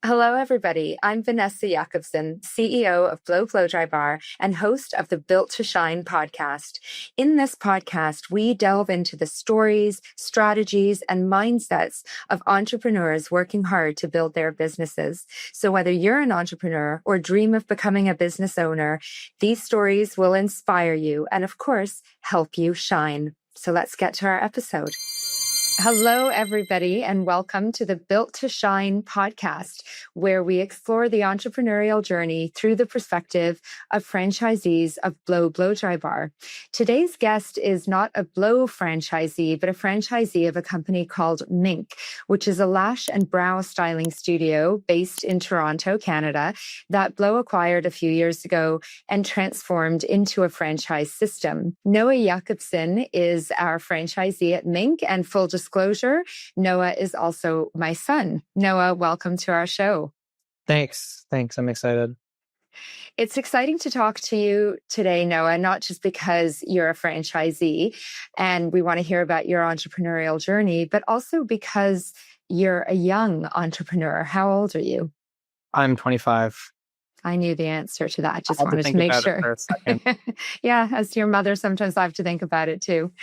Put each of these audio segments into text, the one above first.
Hello, everybody. I'm Vanessa Yakobson, CEO of Blow Dry Bar and host of the Built to Shine podcast. In this podcast, we delve into the stories, strategies, and mindsets of entrepreneurs working hard to build their businesses. So whether you're an entrepreneur or dream of becoming a business owner, these stories will inspire you and, of course, help you shine. So let's get to our episode. Hello, everybody, and welcome to the Built to Shine podcast, where we explore the entrepreneurial journey through the perspective of franchisees of Blow Dry Bar. Today's guest is not a Blow franchisee, but a franchisee of a company called Mink, which is a lash and brow styling studio based in Toronto, Canada, that Blow acquired a few years ago and transformed into a franchise system. Noah Yakobson is our franchisee at Mink, and full disclosure, Noah is also my son. Noah, welcome to our show. Thanks. I'm excited. It's exciting to talk to you today, Noah, not just because you're a franchisee and we want to hear about your entrepreneurial journey, but also because you're a young entrepreneur. How old are you? I'm 25. I knew the answer to that. Just I had wanted to make sure. For a second. Yeah, as your mother, sometimes I have to think about it too.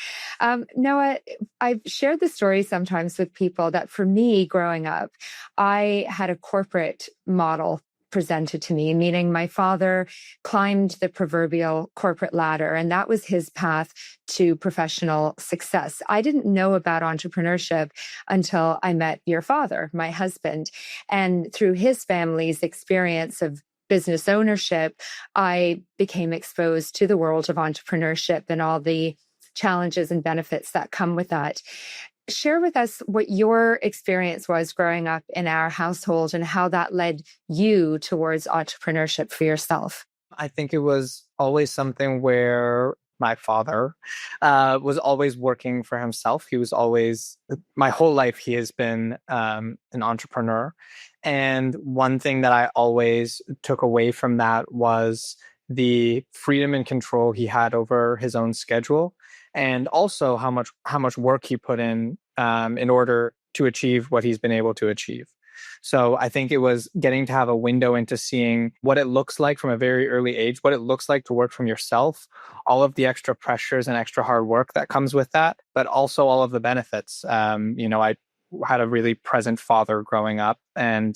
Noah, I've shared the story sometimes with people that for me growing up, I had a corporate model presented to me, meaning my father climbed the proverbial corporate ladder, and that was his path to professional success. I didn't know about entrepreneurship until I met your father, my husband, and through his family's experience of business ownership, I became exposed to the world of entrepreneurship and all the challenges and benefits that come with that. Share with us what your experience was growing up in our household and how that led you towards entrepreneurship for yourself. I think it was always something where my father was always working for himself. He was always, my whole life, he has been an entrepreneur. And one thing that I always took away from that was the freedom and control he had over his own schedule, and also how much work he put in order to achieve what he's been able to achieve. So I think it was getting to have a window into seeing what it looks like from a very early age, what it looks like to work from yourself, all of the extra pressures and extra hard work that comes with that, but also all of the benefits. I had a really present father growing up and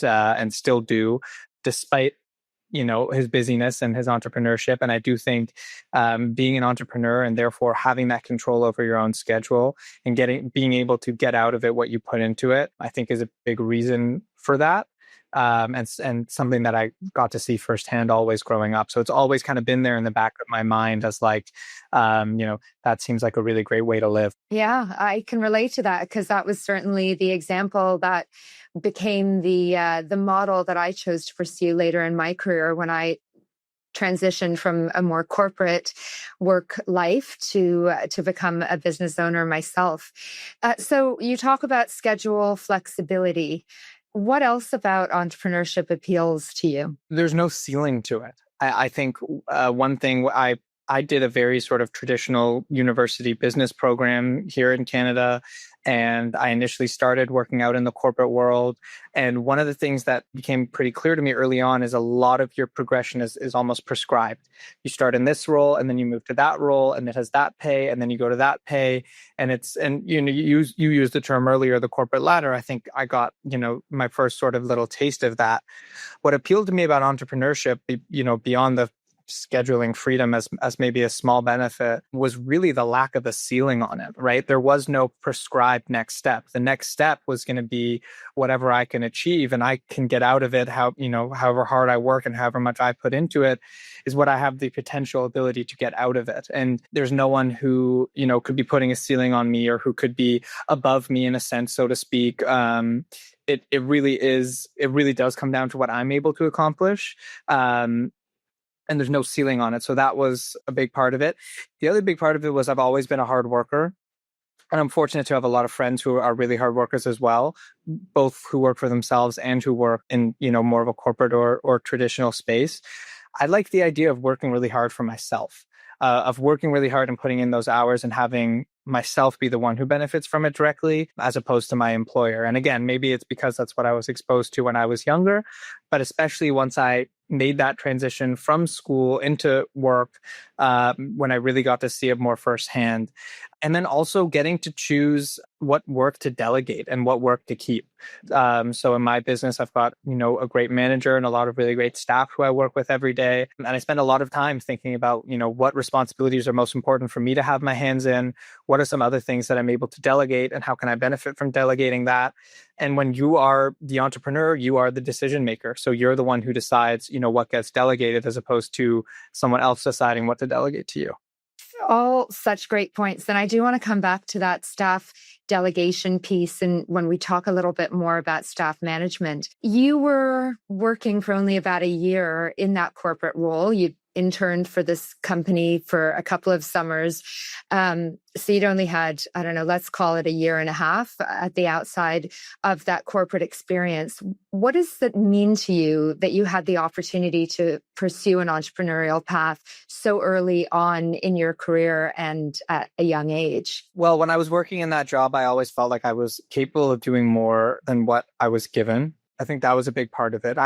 still do, despite his busyness and his entrepreneurship. And I do think being an entrepreneur and therefore having that control over your own schedule and being able to get out of it what you put into it, I think is a big reason for that. And something that I got to see firsthand always growing up. So it's always kind of been there in the back of my mind as like, that seems like a really great way to live. Yeah, I can relate to that because that was certainly the example that became the model that I chose to pursue later in my career when I transitioned from a more corporate work life to become a business owner myself. So you talk about schedule flexibility. What else about entrepreneurship appeals to you? There's no ceiling to it. I think one thing I did a very sort of traditional university business program here in Canada, and I initially started working out in the corporate world. And one of the things that became pretty clear to me early on is a lot of your progression is almost prescribed. You start in this role and then you move to that role and it has that pay and then you go to that pay. And you used the term earlier, the corporate ladder. I think I got, my first sort of little taste of that. What appealed to me about entrepreneurship, beyond the scheduling freedom as maybe a small benefit, was really the lack of a ceiling on it, right? There was no prescribed next step. The next step was going to be whatever I can achieve and I can get out of it, however hard I work and however much I put into it is what I have the potential ability to get out of it. And there's no one who, could be putting a ceiling on me or who could be above me in a sense, so to speak. It really does come down to what I'm able to accomplish. And there's no ceiling on it. So that was a big part of it. The other big part of it was I've always been a hard worker. And I'm fortunate to have a lot of friends who are really hard workers as well, both who work for themselves and who work in, more of a corporate or traditional space. I like the idea of working really hard for myself, of working really hard and putting in those hours and having myself be the one who benefits from it directly as opposed to my employer. And again, maybe it's because that's what I was exposed to when I was younger, but especially once I made that transition from school into work, when I really got to see it more firsthand. And then also getting to choose what work to delegate and what work to keep. So in my business, I've got, a great manager and a lot of really great staff who I work with every day. And I spend a lot of time thinking about, what responsibilities are most important for me to have my hands in. What are some other things that I'm able to delegate and how can I benefit from delegating that? And when you are the entrepreneur, you are the decision maker. So you're the one who decides, what gets delegated as opposed to someone else deciding what to delegate to you. All such great points. And I do want to come back to that staff delegation piece. And when we talk a little bit more about staff management, you were working for only about a year in that corporate role. You interned for this company for a couple of summers. So you'd only had, I don't know, let's call it a year and a half at the outside of that corporate experience. What does that mean to you that you had the opportunity to pursue an entrepreneurial path so early on in your career and at a young age? Well, when I was working in that job, I always felt like I was capable of doing more than what I was given. I think that was a big part of it.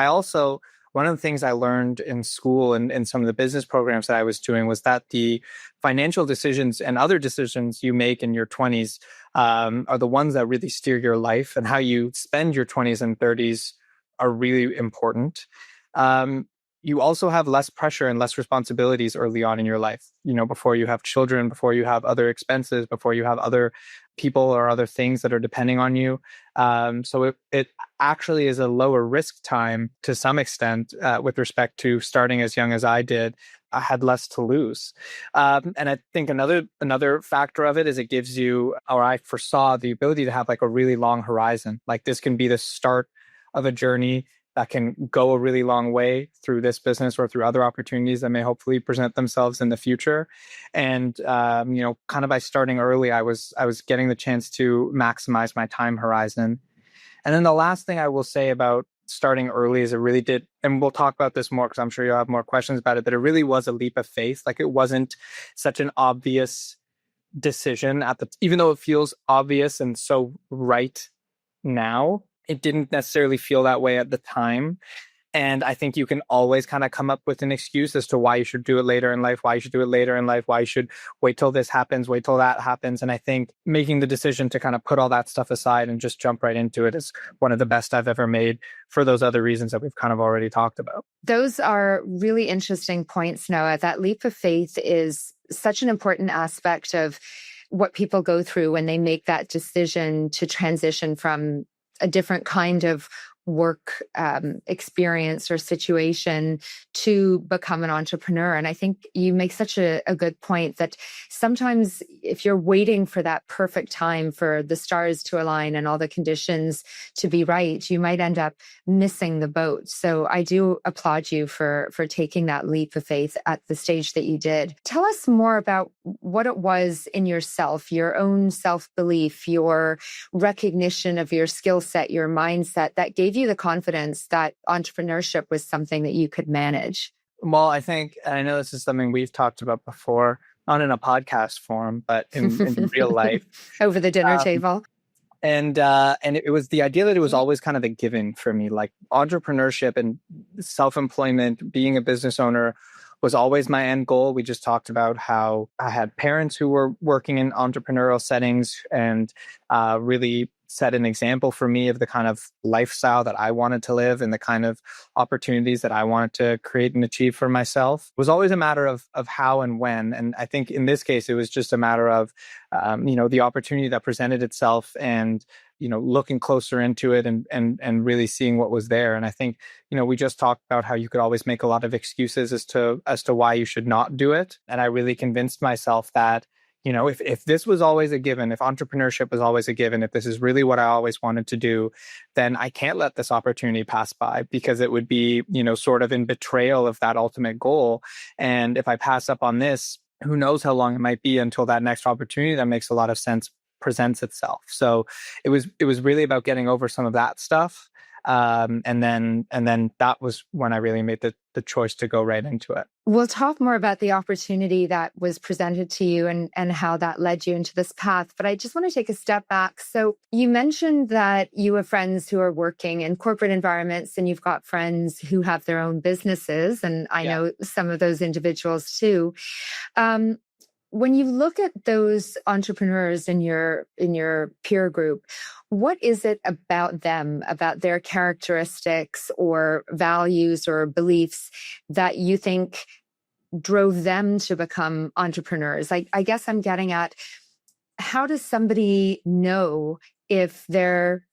One of the things I learned in school and in some of the business programs that I was doing was that the financial decisions and other decisions you make in your 20s are the ones that really steer your life, and how you spend your 20s and 30s are really important. You also have less pressure and less responsibilities early on in your life, before you have children, before you have other expenses, before you have other people or other things that are depending on you. So it actually is a lower risk time to some extent with respect to starting as young as I did. I had less to lose. And I think another factor of it is it gives you, or I foresaw the ability to have like a really long horizon. Like this can be the start of a journey that can go a really long way through this business or through other opportunities that may hopefully present themselves in the future. And, kind of by starting early, I was getting the chance to maximize my time horizon. And then the last thing I will say about starting early is it really did, and we'll talk about this more because I'm sure you'll have more questions about it, but it really was a leap of faith. Like it wasn't such an obvious decision even though it feels obvious and so right now, it didn't necessarily feel that way at the time. And I think you can always kind of come up with an excuse as to why you should do it later in life, why you should do it later in life, why you should wait till this happens, wait till that happens. And I think making the decision to kind of put all that stuff aside and just jump right into it is one of the best I've ever made for those other reasons that we've kind of already talked about. Those are really interesting points, Noah. That leap of faith is such an important aspect of what people go through when they make that decision to transition from a different kind of work experience or situation to become an entrepreneur. And I think you make such a good point that sometimes if you're waiting for that perfect time for the stars to align and all the conditions to be right, you might end up missing the boat. So I do applaud you for taking that leap of faith at the stage that you did. Tell us more about what it was in yourself, your own self-belief, your recognition of your skill set, your mindset that gave you the confidence that entrepreneurship was something that you could manage? Well, I think, and I know this is something we've talked about before, not in a podcast form, but in real life. Over the dinner table. And it was the idea that it was always kind of a given for me, like entrepreneurship and self-employment, being a business owner was always my end goal. We just talked about how I had parents who were working in entrepreneurial settings and really set an example for me of the kind of lifestyle that I wanted to live and the kind of opportunities that I wanted to create and achieve for myself. It was always a matter of how and when. And I think in this case, it was just a matter of, the opportunity that presented itself and, looking closer into it and really seeing what was there. And I think, we just talked about how you could always make a lot of excuses as to why you should not do it. And I really convinced myself that, if this was always a given, if entrepreneurship was always a given, if this is really what I always wanted to do, then I can't let this opportunity pass by because it would be, sort of in betrayal of that ultimate goal. And if I pass up on this, who knows how long it might be until that next opportunity that makes a lot of sense presents itself. So it was really about getting over some of that stuff. And then that was when I really made the choice to go right into it. We'll talk more about the opportunity that was presented to you and how that led you into this path. But I just want to take a step back. So you mentioned that you have friends who are working in corporate environments and you've got friends who have their own businesses. And I know some of those individuals too. When you look at those entrepreneurs in your peer group, what is it about them, about their characteristics or values or beliefs that you think drove them to become entrepreneurs? I guess I'm getting at, how does somebody know if they're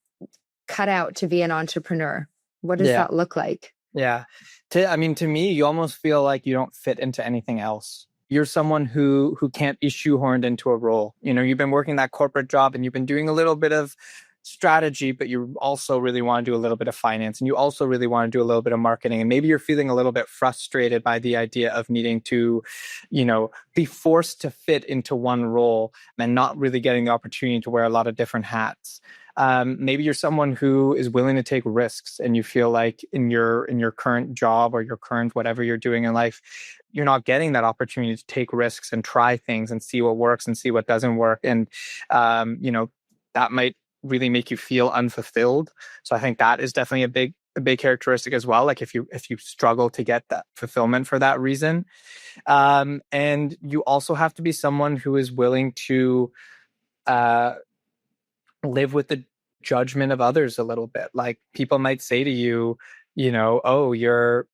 cut out to be an entrepreneur? What does that look like? Yeah. To me, you almost feel like you don't fit into anything else. You're someone who can't be shoehorned into a role. You've been working that corporate job and you've been doing a little bit of strategy, but you also really want to do a little bit of finance, and you also really want to do a little bit of marketing. And maybe you're feeling a little bit frustrated by the idea of needing to, be forced to fit into one role and not really getting the opportunity to wear a lot of different hats. Maybe you're someone who is willing to take risks, and you feel like in your current job or your current whatever you're doing in life, you're not getting that opportunity to take risks and try things and see what works and see what doesn't work. And, that might really make you feel unfulfilled. So I think that is definitely a big characteristic as well. Like if you struggle to get that fulfillment for that reason. And you also have to be someone who is willing to, live with the judgment of others a little bit. Like people might say to you, oh, you're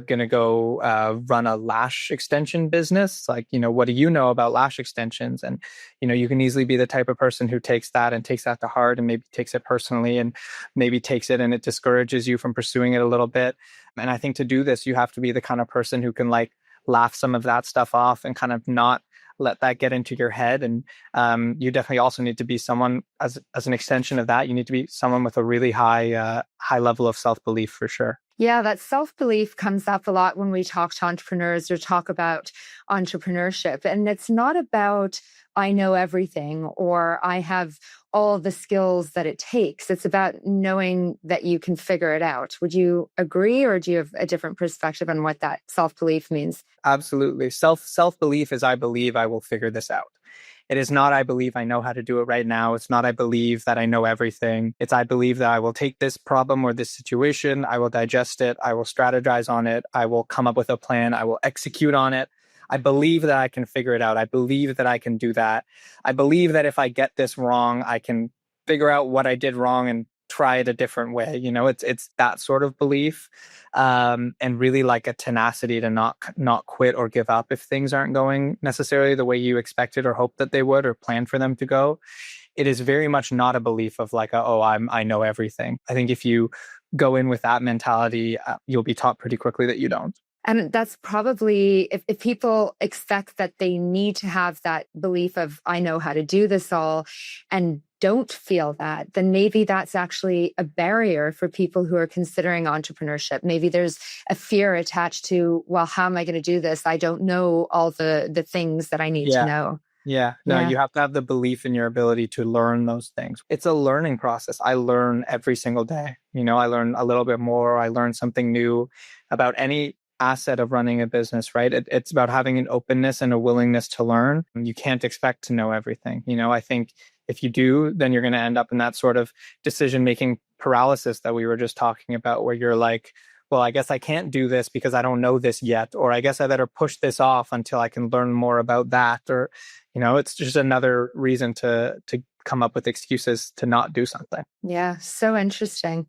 going to go run a lash extension business. Like, what do you know about lash extensions? And, you can easily be the type of person who takes that to heart and maybe takes it personally and maybe takes it and it discourages you from pursuing it a little bit. And I think to do this, you have to be the kind of person who can like laugh some of that stuff off and kind of not let that get into your head. And you definitely also need to be someone as an extension of that. You need to be someone with a really high level of self-belief for sure. Yeah, that self-belief comes up a lot when we talk to entrepreneurs or talk about entrepreneurship. And it's not about, I know everything or I have all the skills that it takes. It's about knowing that you can figure it out. Would you agree, or do you have a different perspective on what that self-belief means? Absolutely. Self-belief is, I believe I will figure this out. It is not, I believe I know how to do it right now. It's not, I believe that I know everything. It's, I believe that I will take this problem or this situation, I will digest it, I will strategize on it, I will come up with a plan, I will execute on it. I believe that I can figure it out. I believe that I can do that. I believe that if I get this wrong, I can figure out what I did wrong and try it a different way. It's that sort of belief, and really like a tenacity to not quit or give up if things aren't going necessarily the way you expected or hoped that they would or planned for them to go. It is very much not a belief of like, I know everything. I think if you go in with that mentality, you'll be taught pretty quickly that you don't. And that's probably, if people expect that they need to have that belief of, I know how to do this all, and don't feel that, then maybe that's actually a barrier for people who are considering entrepreneurship. Maybe there's a fear attached to, well, how am I going to do this? I don't know all the things that I need to know. Yeah. No, you have to have the belief in your ability to learn those things. It's a learning process. I learn every single day. I learn a little bit more. I learn something new about any asset of running a business, right? It's about having an openness and a willingness to learn. You can't expect to know everything. I think if you do, then you're going to end up in that sort of decision-making paralysis that we were just talking about, where you're like, well, I guess I can't do this because I don't know this yet, or I guess I better push this off until I can learn more about that. Or, it's just another reason to come up with excuses to not do something. Yeah, so interesting.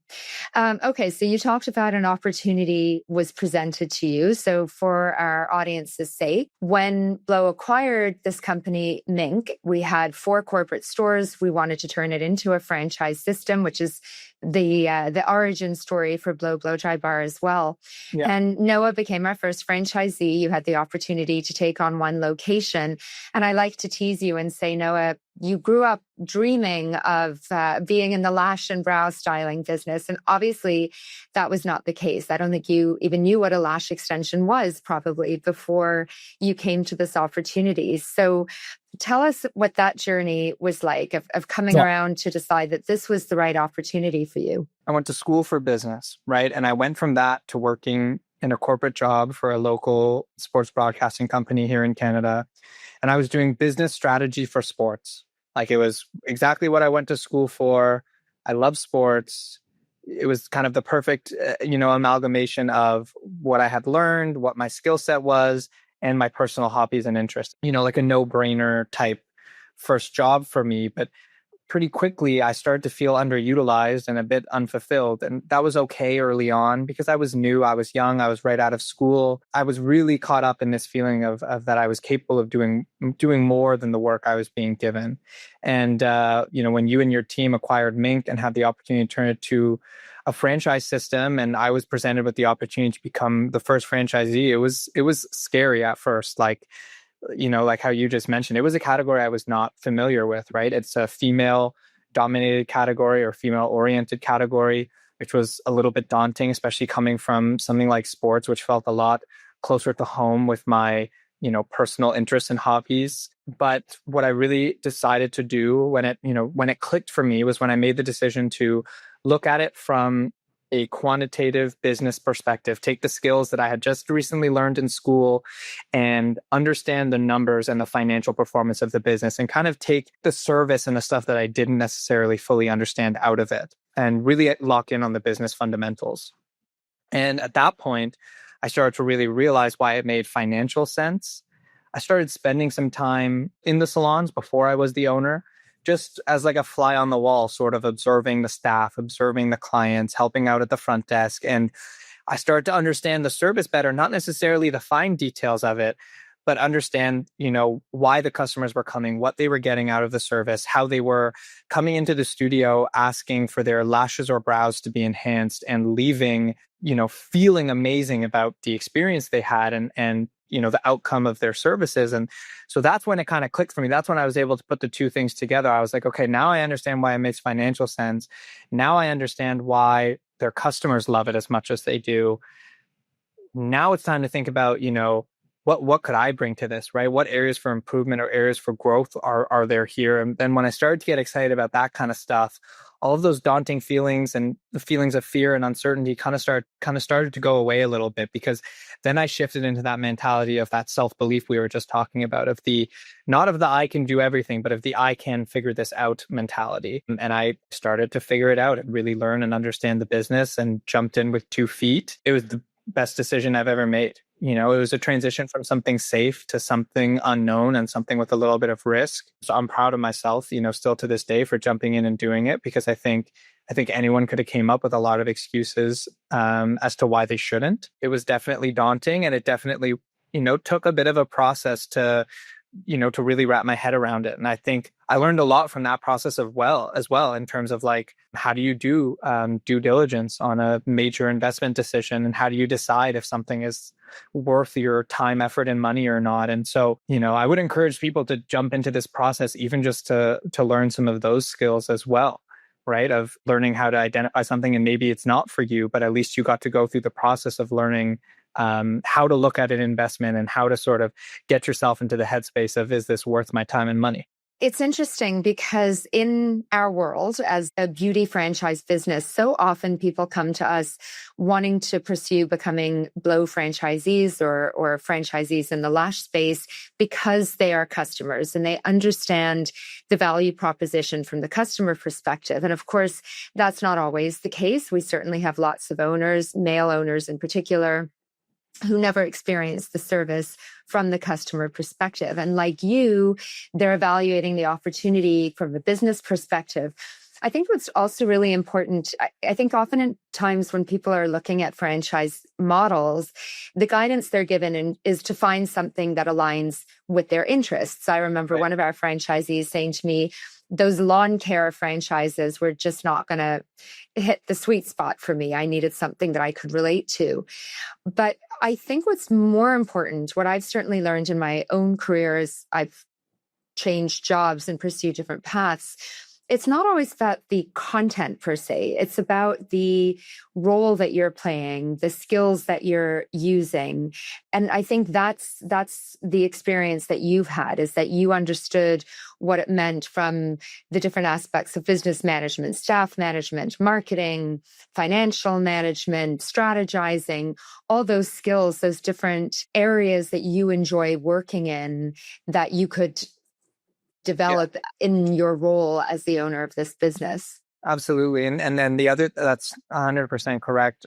Okay, so you talked about an opportunity was presented to you. So for our audience's sake, when Blow acquired this company, Mink, we had 4 corporate stores. We wanted to turn it into a franchise system, which is the origin story for Blow Dry Bar as well. Yeah. And Noah became our first franchisee. You had the opportunity to take on one location. And I like to tease you and say, Noah, you grew up dreaming of being in the lash and brow styling business. And obviously that was not the case. I don't think you even knew what a lash extension was probably before you came to this opportunity. So tell us what that journey was like of coming around to decide that this was the right opportunity for you. I went to school for business, right? And I went from that to working in a corporate job for a local sports broadcasting company here in Canada. And I was doing business strategy for sports. Like, it was exactly what I went to school for. I love sports. It was kind of the perfect, amalgamation of what I had learned, what my skill set was, and my personal hobbies and interests. Like a no-brainer type first job for me. But pretty quickly, I started to feel underutilized and a bit unfulfilled. And that was okay early on because I was new, I was young, I was right out of school. I was really caught up in this feeling of that I was capable of doing more than the work I was being given. And, when you and your team acquired Mink and had the opportunity to turn it to a franchise system, and I was presented with the opportunity to become the first franchisee, it was scary at first. Like how you just mentioned, it was a category I was not familiar with, right? It's a female dominated category or female oriented category, which was a little bit daunting, especially coming from something like sports, which felt a lot closer to home with my, personal interests and hobbies. But what I really decided to do when it clicked for me was when I made the decision to look at it from a quantitative business perspective, take the skills that I had just recently learned in school and understand the numbers and the financial performance of the business, and kind of take the service and the stuff that I didn't necessarily fully understand out of it and really lock in on the business fundamentals. And at that point, I started to really realize why it made financial sense. I started spending some time in the salons before I was the owner, just as like a fly on the wall, sort of observing the staff, observing the clients, helping out at the front desk. And I started to understand the service better, not necessarily the fine details of it, but understand, why the customers were coming, what they were getting out of the service, how they were coming into the studio, asking for their lashes or brows to be enhanced and leaving, feeling amazing about the experience they had and the outcome of their services. And so that's when it kind of clicked for me. That's when I was able to put the two things together. I was like, okay, now I understand why it makes financial sense. Now I understand why their customers love it as much as they do. Now it's time to think about, what could I bring to this, right? What areas for improvement or areas for growth are there here? And then when I started to get excited about that kind of stuff, all of those daunting feelings and the feelings of fear and uncertainty kind of started to go away a little bit, because then I shifted into that mentality of that self-belief we were just talking about, of the, not of the I can do everything, but of the I can figure this out mentality. And I started to figure it out and really learn and understand the business and jumped in with 2 feet. It was the best decision I've ever made. It was a transition from something safe to something unknown and something with a little bit of risk. So I'm proud of myself, still to this day, for jumping in and doing it, because I think anyone could have came up with a lot of excuses as to why they shouldn't. It was definitely daunting, and it definitely, took a bit of a process to really wrap my head around it. And I think I learned a lot from that process as well, in terms of like, how do you do due diligence on a major investment decision? And how do you decide if something is worth your time, effort, and money or not? And so, I would encourage people to jump into this process, even just to learn some of those skills as well, right? Of learning how to identify something, and maybe it's not for you, but at least you got to go through the process of learning how to look at an investment and how to sort of get yourself into the headspace of, is this worth my time and money? It's interesting because in our world as a beauty franchise business, so often people come to us wanting to pursue becoming Blow franchisees or franchisees in the lash space because they are customers and they understand the value proposition from the customer perspective. And of course, that's not always the case. We certainly have lots of owners, male owners in particular, who never experienced the service from the customer perspective. And like you, they're evaluating the opportunity from a business perspective. I think what's also really important, I think often in times when people are looking at franchise models, the guidance they're given is to find something that aligns with their interests. I remember one of our franchisees saying to me, those lawn care franchises were just not going to hit the sweet spot for me. I needed something that I could relate to. But I think what's more important, what I've certainly learned in my own career is I've change jobs and pursue different paths, it's not always about the content per se. It's about the role that you're playing, the skills that you're using. And I think that's the experience that you've had, is that you understood what it meant from the different aspects of business management, staff management, marketing, financial management, strategizing, all those skills, those different areas that you enjoy working in that you could develop in your role as the owner of this business. Absolutely. And then the other, that's 100% correct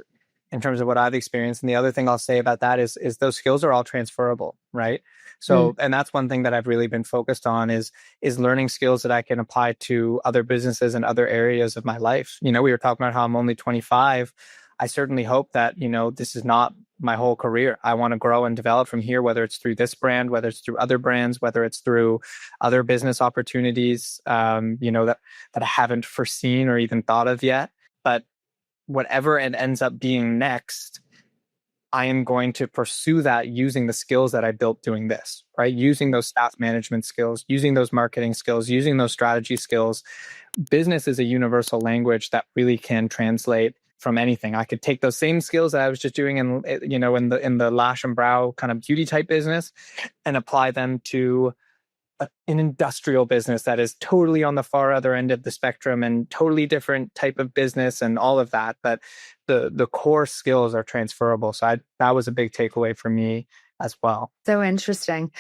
in terms of what I've experienced. And the other thing I'll say about that is those skills are all transferable, right? So, and that's one thing that I've really been focused on is learning skills that I can apply to other businesses and other areas of my life. We were talking about how I'm only 25. I certainly hope that, this is not my whole career. I want to grow and develop from here, whether it's through this brand, whether it's through other brands, whether it's through other business opportunities, that I haven't foreseen or even thought of yet. But whatever it ends up being next, I am going to pursue that using the skills that I built doing this, right? Using those staff management skills, using those marketing skills, using those strategy skills. Business is a universal language that really can translate from anything. I could take those same skills that I was just doing in the lash and brow kind of beauty type business and apply them to an industrial business that is totally on the far other end of the spectrum and totally different type of business and all of that. But the core skills are transferable. So that was a big takeaway for me as well. So interesting.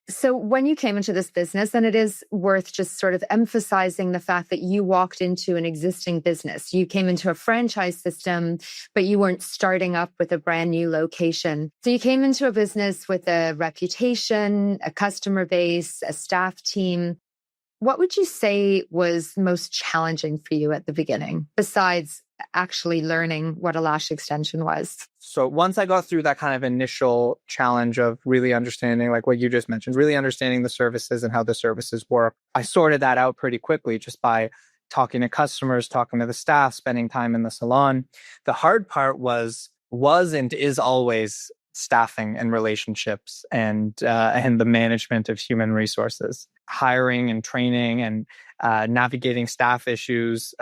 So when you came into this business, and it is worth just sort of emphasizing the fact that you walked into an existing business. You came into a franchise system, but you weren't starting up with a brand new location. So you came into a business with a reputation, a customer base, a staff team. What would you say was most challenging for you at the beginning, besides actually learning what a lash extension was? So once I got through that kind of initial challenge of really understanding, like what you just mentioned, really understanding the services and how the services work, I sorted that out pretty quickly just by talking to customers, talking to the staff, spending time in the salon. The hard part was and is always staffing and relationships and the management of human resources, hiring and training and navigating staff issues,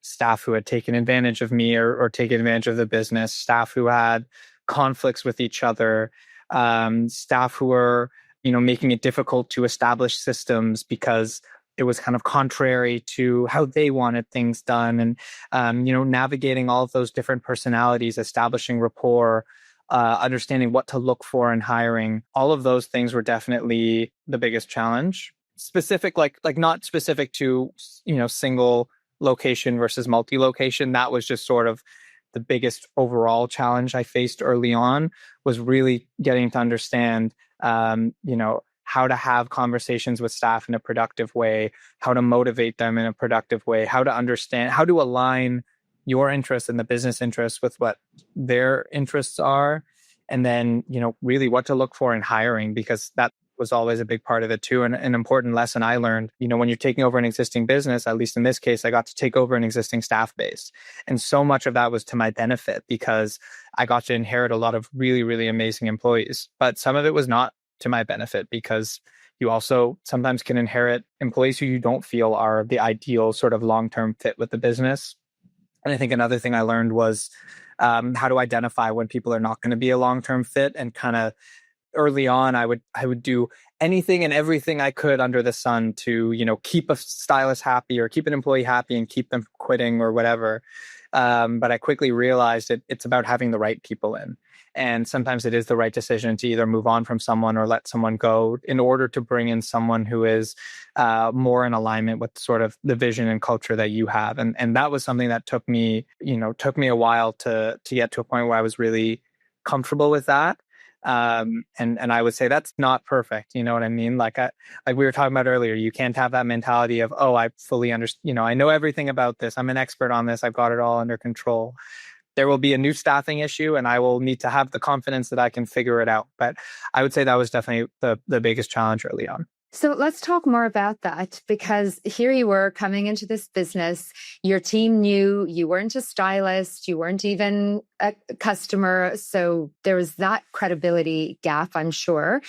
staff who had taken advantage of me or taken advantage of the business, staff who had conflicts with each other, staff who were, making it difficult to establish systems because it was kind of contrary to how they wanted things done. And, navigating all of those different personalities, establishing rapport, understanding what to look for in hiring. All of those things were definitely the biggest challenge. Specific, like not specific to, single location versus multi-location. That was just sort of the biggest overall challenge I faced early on, was really getting to understand, how to have conversations with staff in a productive way, how to motivate them in a productive way, how to understand, how to align your interests and the business interests with what their interests are. And then, really what to look for in hiring, because that was always a big part of it too. And an important lesson I learned, when you're taking over an existing business, at least in this case, I got to take over an existing staff base. And so much of that was to my benefit because I got to inherit a lot of really, really amazing employees. But some of it was not to my benefit because you also sometimes can inherit employees who you don't feel are the ideal sort of long-term fit with the business. And I think another thing I learned was how to identify when people are not going to be a long-term fit, and kind of early on, I would do anything and everything I could under the sun to, keep a stylist happy or keep an employee happy and keep them from quitting or whatever. But I quickly realized it's about having the right people in. And sometimes it is the right decision to either move on from someone or let someone go in order to bring in someone who is more in alignment with sort of the vision and culture that you have. And that was something that took me a while to get to a point where I was really comfortable with that. And I would say that's not perfect. You know what I mean? Like we were talking about earlier, you can't have that mentality of, oh, I fully understand, I know everything about this. I'm an expert on this. I've got it all under control. There will be a new staffing issue and I will need to have the confidence that I can figure it out. But I would say that was definitely the biggest challenge early on. So let's talk more about that, because here you were coming into this business. Your team knew you weren't a stylist, you weren't even a customer. So there was that credibility gap, I'm sure.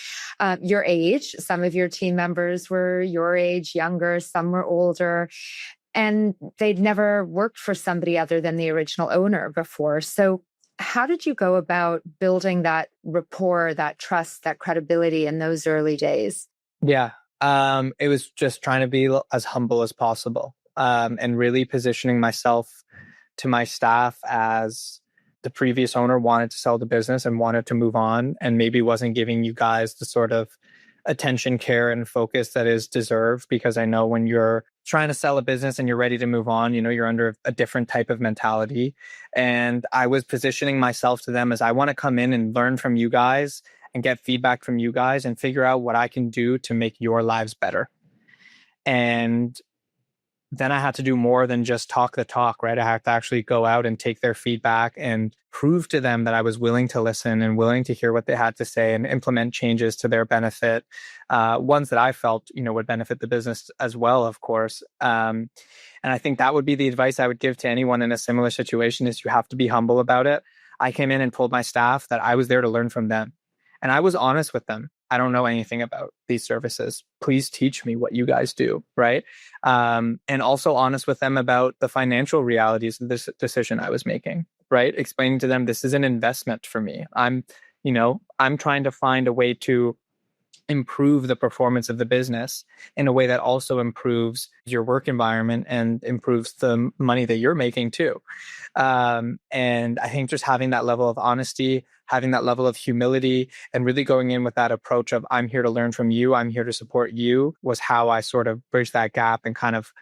Your age, some of your team members were your age, younger, some were older, and they'd never worked for somebody other than the original owner before. So how did you go about building that rapport, that trust, that credibility in those early days? Yeah. It was just trying to be as humble as possible, and really positioning myself to my staff as the previous owner wanted to sell the business and wanted to move on, and maybe wasn't giving you guys the sort of attention, care, and focus that is deserved. Because I know when you're trying to sell a business and you're ready to move on, you're under a different type of mentality. And I was positioning myself to them as, I want to come in and learn from you guys and get feedback from you guys and figure out what I can do to make your lives better. And then I had to do more than just talk the talk, right? I had to actually go out and take their feedback and prove to them that I was willing to listen and willing to hear what they had to say and implement changes to their benefit, ones that I felt, would benefit the business as well, of course. And I think that would be the advice I would give to anyone in a similar situation: is you have to be humble about it. I came in and told my staff that I was there to learn from them. And I was honest with them. I don't know anything about these services. Please teach me what you guys do, right? And also honest with them about the financial realities of this decision I was making, right? Explaining to them, this is an investment for me. I'm trying to find a way to improve the performance of the business in a way that also improves your work environment and improves the money that you're making too. And I think just having that level of honesty, having that level of humility, and really going in with that approach of, I'm here to learn from you, I'm here to support you, was how I sort of bridged that gap and kind of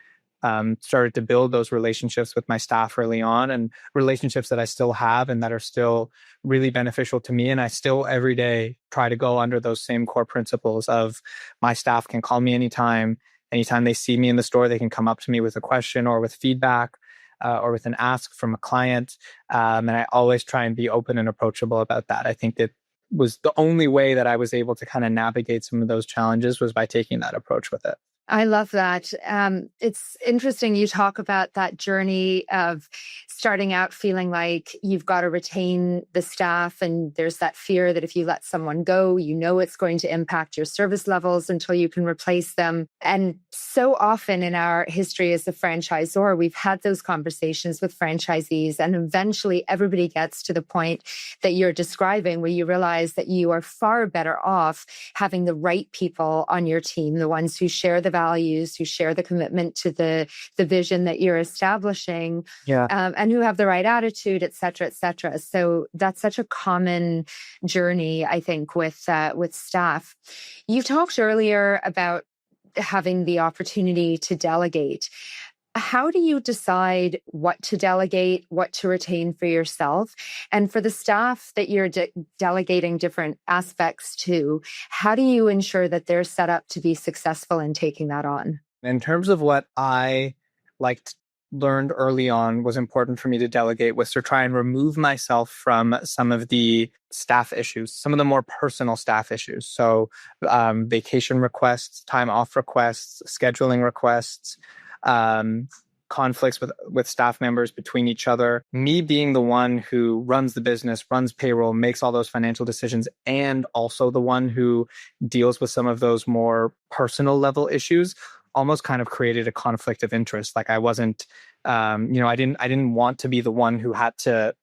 started to build those relationships with my staff early on, and relationships that I still have and that are still really beneficial to me. And I still every day try to go under those same core principles of, my staff can call me anytime. Anytime they see me in the store, they can come up to me with a question or with feedback, or with an ask from a client. And I always try and be open and approachable about that. I think that was the only way that I was able to kind of navigate some of those challenges, was by taking that approach with it. I love that. It's interesting you talk about that journey of starting out feeling like you've got to retain the staff, and there's that fear that if you let someone go, it's going to impact your service levels until you can replace them. And so often in our history as a franchisor, we've had those conversations with franchisees, and eventually everybody gets to the point that you're describing, where you realize that you are far better off having the right people on your team, the ones who share the values, who share the commitment to the vision that you're establishing, and who have the right attitude, et cetera, et cetera. So that's such a common journey, I think, with staff. You talked earlier about having the opportunity to delegate. How do you decide what to delegate, what to retain for yourself? And for the staff that you're delegating different aspects to, how do you ensure that they're set up to be successful in taking that on? In terms of what I learned early on was important for me to delegate, was to try and remove myself from some of the staff issues, some of the more personal staff issues. So vacation requests, time off requests, scheduling requests, conflicts with staff members between each other. Me being the one who runs the business, runs payroll, makes all those financial decisions, and also the one who deals with some of those more personal level issues, almost kind of created a conflict of interest. Like I wasn't, I didn't want to be the one who had to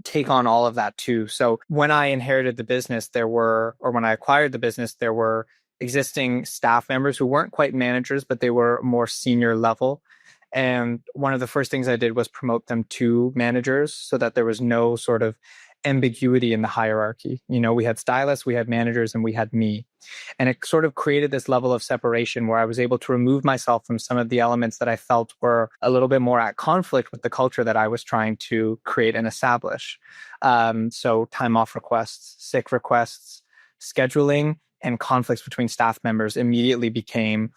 take on all of that too. So when I inherited the business, when I acquired the business, there were existing staff members who weren't quite managers, but they were more senior level. And one of the first things I did was promote them to managers, so that there was no sort of ambiguity in the hierarchy. We had stylists, we had managers, and we had me. And it sort of created this level of separation where I was able to remove myself from some of the elements that I felt were a little bit more at conflict with the culture that I was trying to create and establish. So time off requests, sick requests, scheduling, and conflicts between staff members immediately became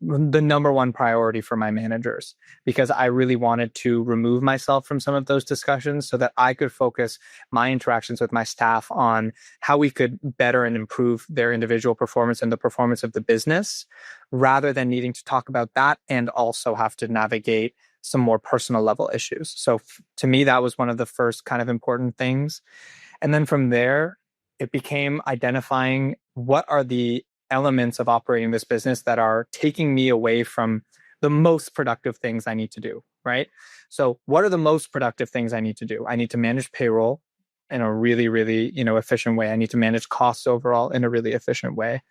the number one priority for my managers, because I really wanted to remove myself from some of those discussions so that I could focus my interactions with my staff on how we could better and improve their individual performance and the performance of the business, rather than needing to talk about that and also have to navigate some more personal level issues. So to me, that was one of the first kind of important things. And then from there, it became identifying what are the elements of operating this business that are taking me away from the most productive things I need to do, right? So what are the most productive things I need to do? I need to manage payroll in a really, really, efficient way. I need to manage costs overall in a really efficient way.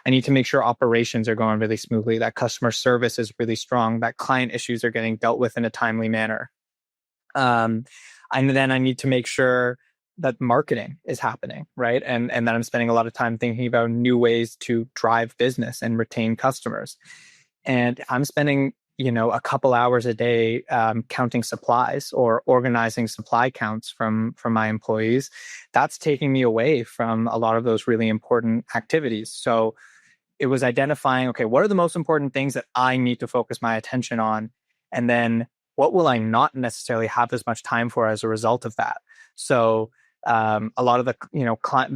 I need to make sure operations are going really smoothly, that customer service is really strong, that client issues are getting dealt with in a timely manner. And then I need to make sure that marketing is happening, right? And that I'm spending a lot of time thinking about new ways to drive business and retain customers. And I'm spending, a couple hours a day counting supplies or organizing supply counts from my employees. That's taking me away from a lot of those really important activities. So it was identifying, okay, what are the most important things that I need to focus my attention on? And then what will I not necessarily have as much time for as a result of that? So a lot of the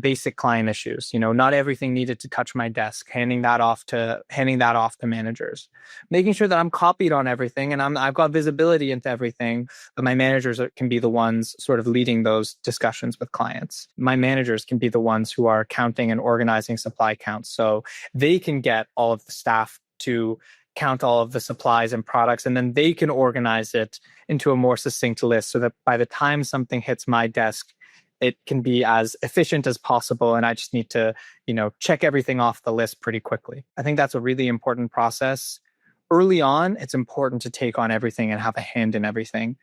basic client issues, not everything needed to touch my desk, handing that off to managers, making sure that I'm copied on everything and I've got visibility into everything, but my managers can be the ones sort of leading those discussions with clients. My managers can be the ones who are counting and organizing supply counts, so they can get all of the staff to count all of the supplies and products, and then they can organize it into a more succinct list so that by the time something hits my desk, it can be as efficient as possible. And I just need to, check everything off the list pretty quickly. I think that's a really important process. Early on, it's important to take on everything and have a hand in everything.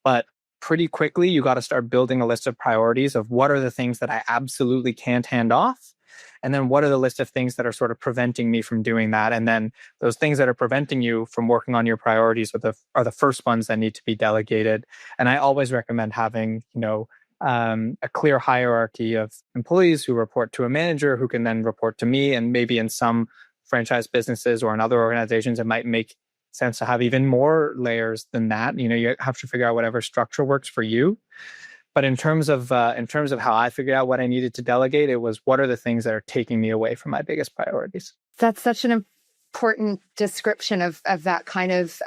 But pretty quickly, you got to start building a list of priorities of what are the things that I absolutely can't hand off. And then what are the list of things that are sort of preventing me from doing that? And then those things that are preventing you from working on your priorities are the first ones that need to be delegated. And I always recommend having, a clear hierarchy of employees who report to a manager who can then report to me. And maybe in some franchise businesses or in other organizations, it might make sense to have even more layers than that. You have to figure out whatever structure works for you. But in terms of how I figured out what I needed to delegate, it was what are the things that are taking me away from my biggest priorities. That's such an important description of that kind of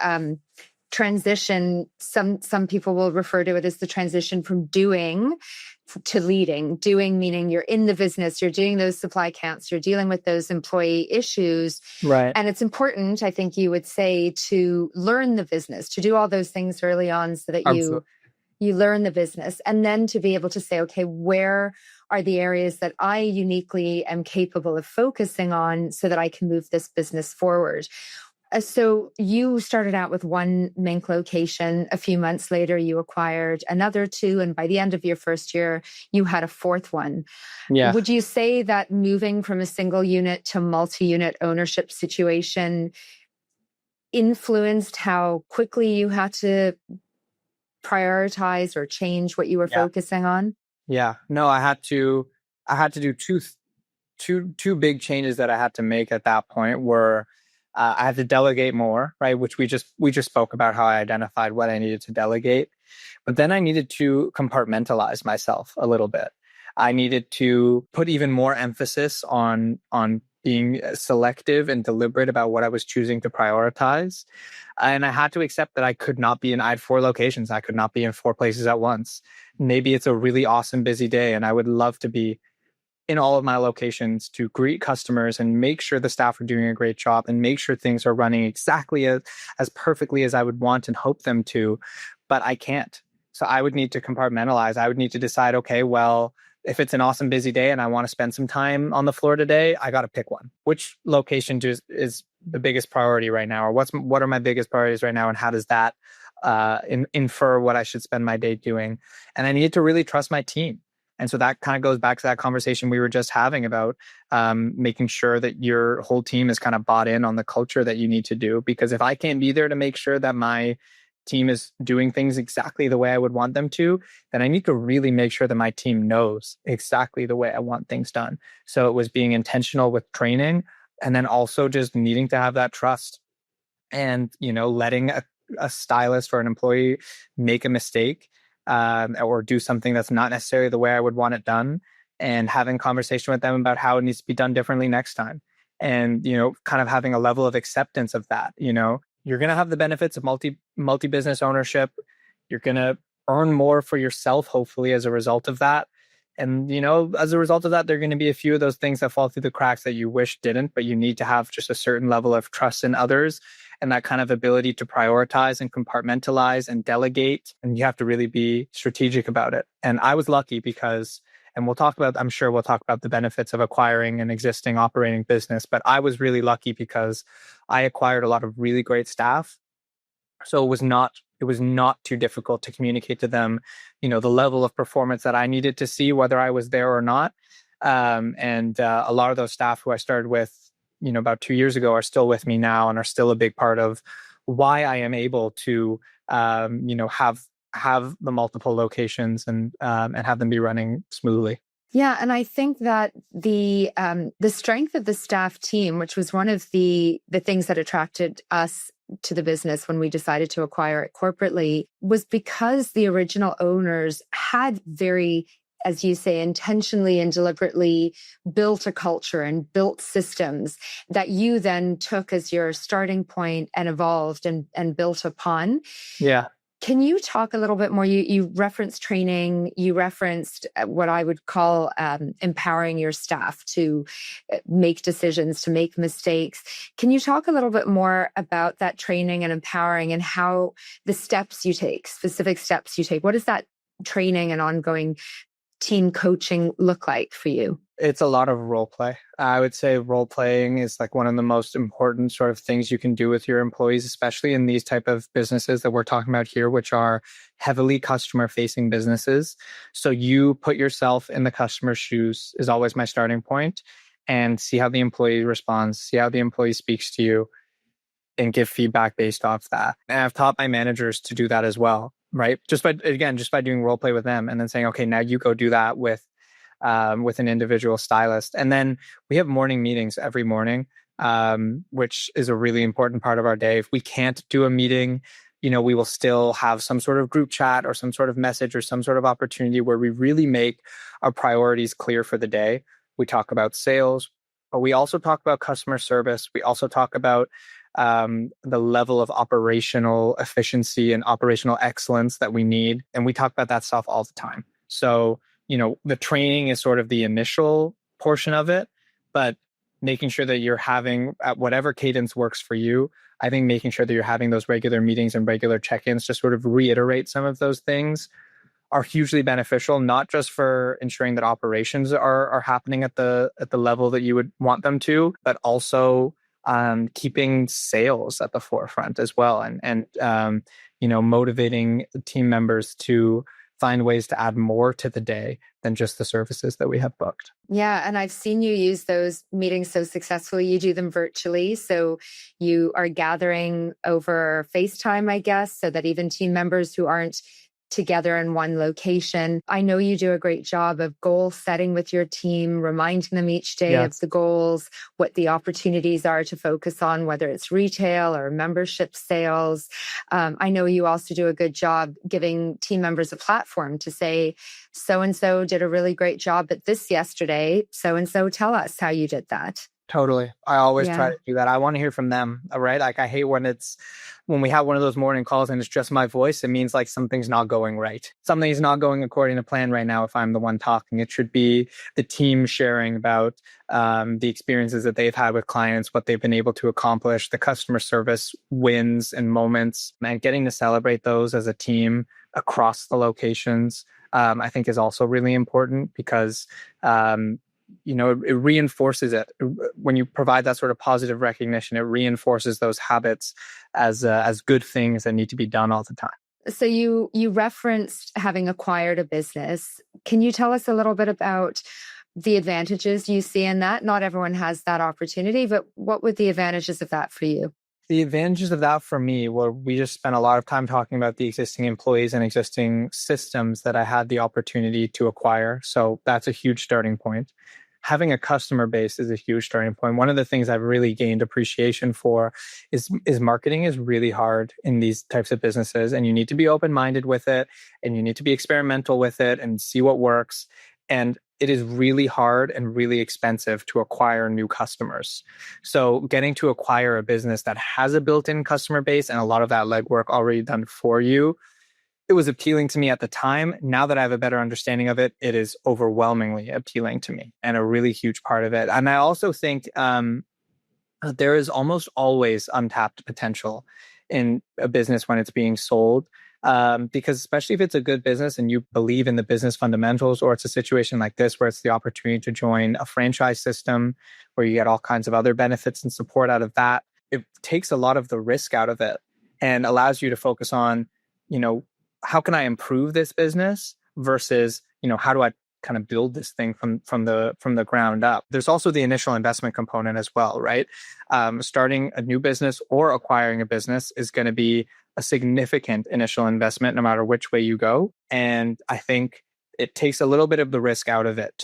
transition. Some people will refer to it as the transition from doing to leading. Doing meaning you're in the business, you're doing those supply counts, you're dealing with those employee issues. Right. And it's important, I think you would say, to learn the business, to do all those things early on so that you learn the business, and then to be able to say, okay, where are the areas that I uniquely am capable of focusing on so that I can move this business forward. So you started out with one Mink location. A few months later, you acquired another two. And by the end of your first year, you had a fourth one. Yeah. Would you say that moving from a single unit to multi-unit ownership situation influenced how quickly you had to prioritize or change what you were focusing on? Yeah. No, I had to do two big changes that I had to make at that point were I had to delegate more, right? Which we just spoke about how I identified what I needed to delegate. But then I needed to compartmentalize myself a little bit. I needed to put even more emphasis on being selective and deliberate about what I was choosing to prioritize. And I had to accept that I had 4 locations. I could not be in 4 places at once. Maybe it's a really awesome, busy day, and I would love to be in all of my locations to greet customers and make sure the staff are doing a great job and make sure things are running exactly as perfectly as I would want and hope them to, but I can't. So I would need to compartmentalize. I would need to decide, okay, well, if it's an awesome busy day and I want to spend some time on the floor today, I got to pick one. Which location is the biggest priority right now? Or what are my biggest priorities right now? And how does that infer what I should spend my day doing? And I needed to really trust my team. And so that kind of goes back to that conversation we were just having about making sure that your whole team is kind of bought in on the culture that you need to do. Because if I can't be there to make sure that my team is doing things exactly the way I would want them to, then I need to really make sure that my team knows exactly the way I want things done. So it was being intentional with training, And then also just needing to have that trust and, letting a stylist or an employee make a mistake or do something that's not necessarily the way I would want it done, and having conversation with them about how it needs to be done differently next time. And, kind of having a level of acceptance of that. You're going to have the benefits of multi-business ownership. You're going to earn more for yourself, hopefully, as a result of that. And, as a result of that, there are going to be a few of those things that fall through the cracks that you wish didn't, but you need to have just a certain level of trust in others and that kind of ability to prioritize and compartmentalize and delegate. And you have to really be strategic about it. And I was lucky because, and I'm sure we'll talk about the benefits of acquiring an existing operating business, but I was really lucky because I acquired a lot of really great staff. So it was not too difficult to communicate to them, the level of performance that I needed to see, whether I was there or not. And a lot of those staff who I started with, about 2 years ago are still with me now and are still a big part of why I am able to, have the multiple locations and have them be running smoothly. Yeah, and I think that the strength of the staff team, which was one of the things that attracted us to the business when we decided to acquire it corporately, was because the original owners had very, as you say, intentionally and deliberately built a culture and built systems that you then took as your starting point and evolved and built upon. Yeah. Can you talk a little bit more? You referenced training, you referenced what I would call empowering your staff to make decisions, to make mistakes. Can you talk a little bit more about that training and empowering and how the steps you take, specific steps you take? What does that training and ongoing team coaching look like for you? It's a lot of role play. I would say role playing is like one of the most important sort of things you can do with your employees, especially in these type of businesses that we're talking about here, which are heavily customer facing businesses. So you put yourself in the customer's shoes is always my starting point, and see how the employee responds, see how the employee speaks to you, and give feedback based off that. And I've taught my managers to do that as well, right? Just by doing role play with them and then saying, okay, now you go do that with an individual stylist. And then we have morning meetings every morning, which is a really important part of our day. If we can't do a meeting, we will still have some sort of group chat or some sort of message or some sort of opportunity where we really make our priorities clear for the day. We talk about sales, but we also talk about customer service. We also talk about the level of operational efficiency and operational excellence that we need. And we talk about that stuff all the time. So, the training is sort of the initial portion of it, but making sure that you're having, at whatever cadence works for you, I think making sure that you're having those regular meetings and regular check-ins to sort of reiterate some of those things are hugely beneficial, not just for ensuring that operations are happening at the level that you would want them to, but also keeping sales at the forefront as well, and motivating team members to find ways to add more to the day than just the services that we have booked. Yeah. And I've seen you use those meetings so successfully. You do them virtually. So you are gathering over FaceTime, I guess, so that even team members who aren't together in one location. I know you do a great job of goal setting with your team, reminding them each day of the goals, what the opportunities are to focus on, whether it's retail or membership sales. I know you also do a good job giving team members a platform to say, so-and-so did a really great job at this yesterday. So-and-so, tell us how you did that. Totally. I always try to do that. I want to hear from them, right? Like I hate when we have one of those morning calls and it's just my voice. It means like something's not going right. Something's not going according to plan right now if I'm the one talking. It should be the team sharing about the experiences that they've had with clients, what they've been able to accomplish, the customer service wins and moments, and getting to celebrate those as a team across the locations, I think is also really important because it reinforces it. When you provide that sort of positive recognition, it reinforces those habits as good things that need to be done all the time. So you referenced having acquired a business. Can you tell us a little bit about the advantages you see in that? Not everyone has that opportunity, but what would the advantages of that for you? The advantages of that for me, well, we just spent a lot of time talking about the existing employees and existing systems that I had the opportunity to acquire. So that's a huge starting point. having a customer base is a huge starting point. One of the things I've really gained appreciation for is marketing is really hard in these types of businesses, and you need to be open-minded with it, and you need to be experimental with it and see what works. And it is really hard and really expensive to acquire new customers. So getting to acquire a business that has a built-in customer base and a lot of that legwork already done for you, it was appealing to me at the time. Now that I have a better understanding of it, it is overwhelmingly appealing to me and a really huge part of it. And I also think there is almost always untapped potential in a business when it's being sold. Because especially if it's a good business and you believe in the business fundamentals, or it's a situation like this where it's the opportunity to join a franchise system where you get all kinds of other benefits and support out of that, it takes a lot of the risk out of it and allows you to focus on, how can I improve this business versus, how do I kind of build this thing from the ground up. There's also the initial investment component as well, right? Starting a new business or acquiring a business is going to be a significant initial investment, no matter which way you go. And I think it takes a little bit of the risk out of it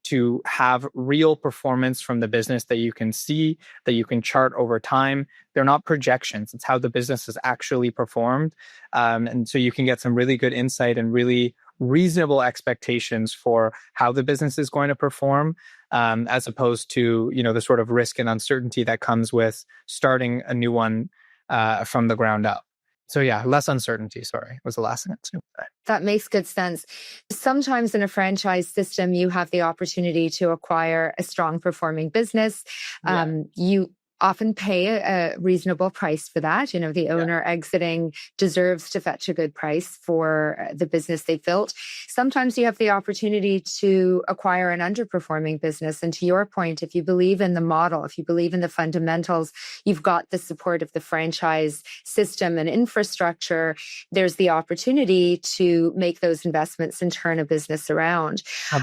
to have real performance from the business that you can see, that you can chart over time. They're not projections. It's how the business has actually performed. And so you can get some really good insight and really reasonable expectations for how the business is going to perform, as opposed to, the sort of risk and uncertainty that comes with starting a new one from the ground up. So yeah, less uncertainty, was the last thing I'd say. That makes good sense. Sometimes in a franchise system, you have the opportunity to acquire a strong performing business. You often pay a reasonable price for that. The owner exiting deserves to fetch a good price for the business they built. Sometimes you have the opportunity to acquire an underperforming business. And to your point, if you believe in the model, if you believe in the fundamentals, you've got the support of the franchise system and infrastructure, there's the opportunity to make those investments and turn a business around.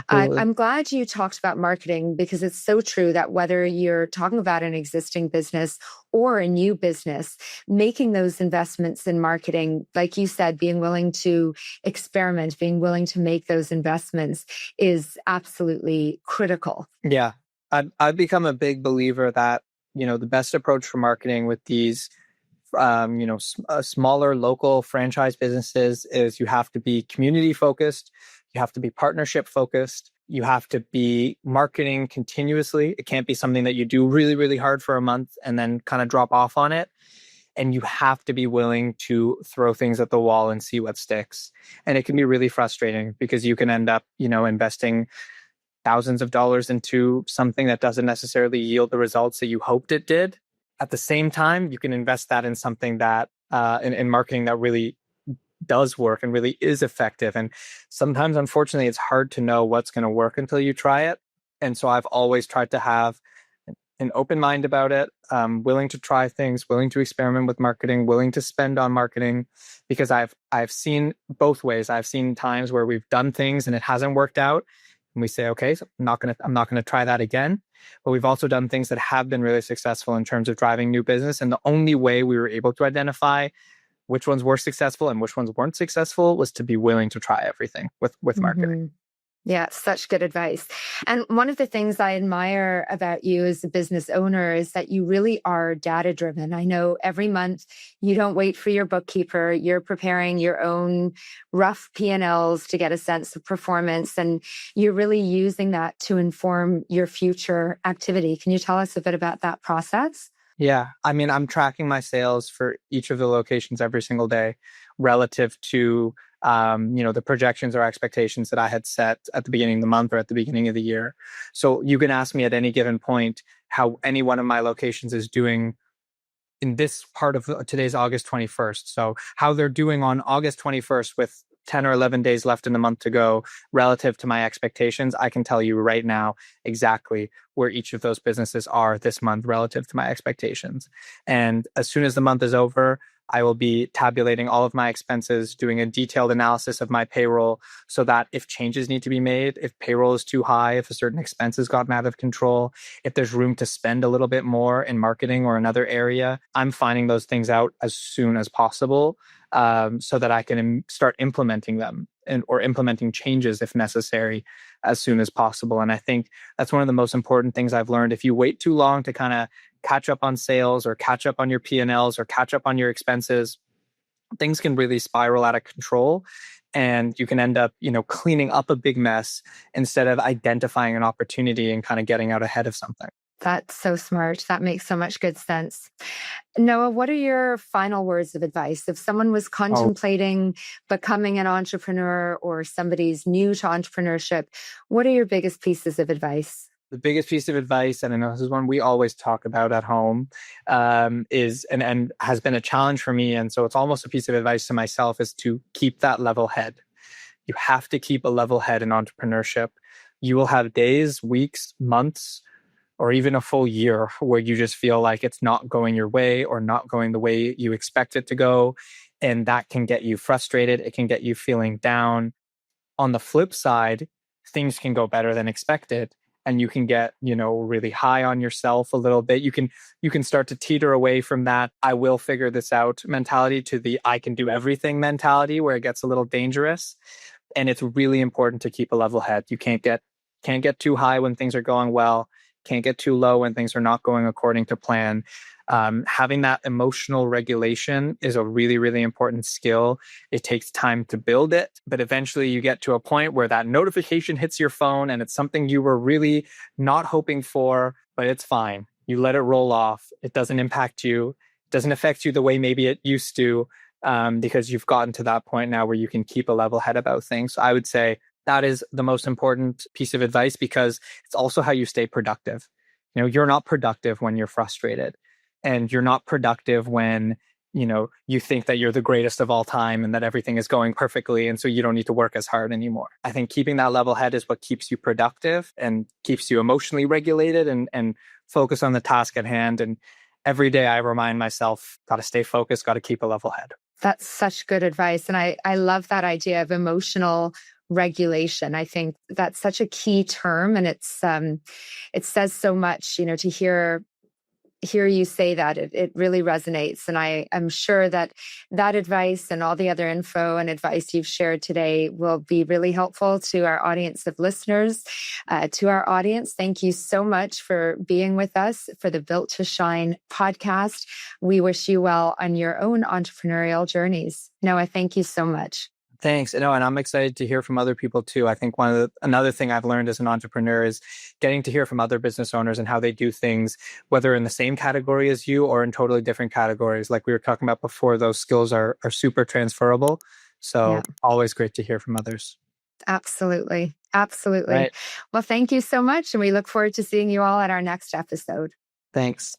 I'm glad you talked about marketing, because it's so true that whether you're talking about an existing business or a new business, making those investments in marketing, like you said, being willing to experiment, being willing to make those investments is absolutely critical. Yeah. I've become a big believer that, the best approach for marketing with these, smaller local franchise businesses is you have to be community focused. You have to be partnership focused. You have to be marketing continuously. It can't be something that you do really, really hard for a month and then kind of drop off on it. And you have to be willing to throw things at the wall and see what sticks. And it can be really frustrating because you can end up, investing thousands of dollars into something that doesn't necessarily yield the results that you hoped it did. At the same time, you can invest that in something that, in marketing that really does work and really is effective. And sometimes, unfortunately, it's hard to know what's going to work until you try it. And so I've always tried to have an open mind about it, willing to try things, willing to experiment with marketing, willing to spend on marketing, because I've seen both ways. I've seen times where we've done things and it hasn't worked out, and we say, okay, so I'm not gonna try that again. But we've also done things that have been really successful in terms of driving new business. And the only way we were able to identify which ones were successful and which ones weren't successful was to be willing to try everything with marketing. Yeah, such good advice. And one of the things I admire about you as a business owner is that you really are data driven. I know every month you don't wait for your bookkeeper. You're preparing your own rough P&Ls to get a sense of performance, and you're really using that to inform your future activity. Can you tell us a bit about that process? Yeah. I mean, I'm tracking my sales for each of the locations every single day relative to, the projections or expectations that I had set at the beginning of the month or at the beginning of the year. So you can ask me at any given point how any one of my locations is doing in this part of today's August 21st. So how they're doing on August 21st with 10 or 11 days left in the month to go relative to my expectations. I can tell you right now exactly where each of those businesses are this month relative to my expectations. And as soon as the month is over, I will be tabulating all of my expenses, doing a detailed analysis of my payroll so that if changes need to be made, if payroll is too high, if a certain expense has gotten out of control, if there's room to spend a little bit more in marketing or another area, I'm finding those things out as soon as possible, so that I can start implementing them. or implementing changes if necessary as soon as possible. And I think that's one of the most important things I've learned. If you wait too long to kind of catch up on sales or catch up on your P&Ls or catch up on your expenses, things can really spiral out of control. And you can end up, cleaning up a big mess instead of identifying an opportunity and kind of getting out ahead of something. That's so smart. That makes so much good sense. Noah, what are your final words of advice? If someone was contemplating becoming an entrepreneur or somebody's new to entrepreneurship, what are your biggest pieces of advice? The biggest piece of advice, and I know this is one we always talk about at home, is and has been a challenge for me. And so it's almost a piece of advice to myself, is to keep that level head. You have to keep a level head in entrepreneurship. You will have days, weeks, months, or even a full year where you just feel like it's not going your way or not going the way you expect it to go. And that can get you frustrated. It can get you feeling down. On the flip side, things can go better than expected. And you can get, really high on yourself a little bit. You can start to teeter away from that "I will figure this out" mentality to the "I can do everything" mentality, where it gets a little dangerous. And it's really important to keep a level head. You can't get too high when things are going well. Can't get too low when things are not going according to plan. Having that emotional regulation is a really, really important skill. It takes time to build it, but eventually you get to a point where that notification hits your phone and it's something you were really not hoping for, but it's fine. You let it roll off. It doesn't impact you. It doesn't affect you the way maybe it used to, because you've gotten to that point now where you can keep a level head about things. So I would say that is the most important piece of advice, because it's also how you stay productive. You're not productive when you're frustrated, and you're not productive when, you think that you're the greatest of all time and that everything is going perfectly. And so you don't need to work as hard anymore. I think keeping that level head is what keeps you productive and keeps you emotionally regulated and focus on the task at hand. And every day I remind myself, got to stay focused, got to keep a level head. That's such good advice. And I love that idea of emotional regulation. I think that's such a key term, and it says so much, to hear you say that. It really resonates. And I am sure that advice and all the other info and advice you've shared today will be really helpful to our audience of listeners. To our audience, thank you so much for being with us for the Built to Shine podcast. We wish you well on your own entrepreneurial journeys. Noah, thank you so much. Thanks. And I'm excited to hear from other people too. I think another thing I've learned as an entrepreneur is getting to hear from other business owners and how they do things, whether in the same category as you or in totally different categories. Like we were talking about before, those skills are super transferable. So Always great to hear from others. Absolutely. Absolutely. Right. Well, thank you so much. And we look forward to seeing you all at our next episode. Thanks.